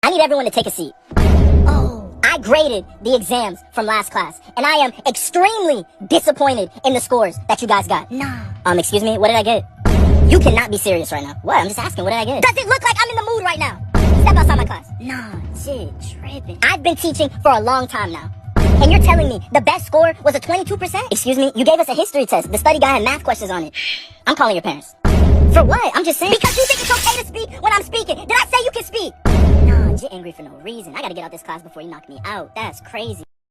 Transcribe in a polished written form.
I need everyone to take a seat. Oh, I graded the exams from last class, and I am extremely disappointed in the scores that you guys got. Nah. Excuse me, what did I get? You cannot be serious right now. What? I'm just asking, what did I get? Does it look like I'm in the mood right now? Step outside my class. Nah, shit, tripping. I've been teaching for a long time now. And you're telling me the best score was a 22%? Excuse me, you gave us a history test. The study guide had math questions on it. I'm calling your parents. For what? I'm just saying. Because you think it's okay to speak when I'm speaking. Did I say you can speak? Nah, you're angry for no reason. I gotta get out this class before you knock me out. That's crazy.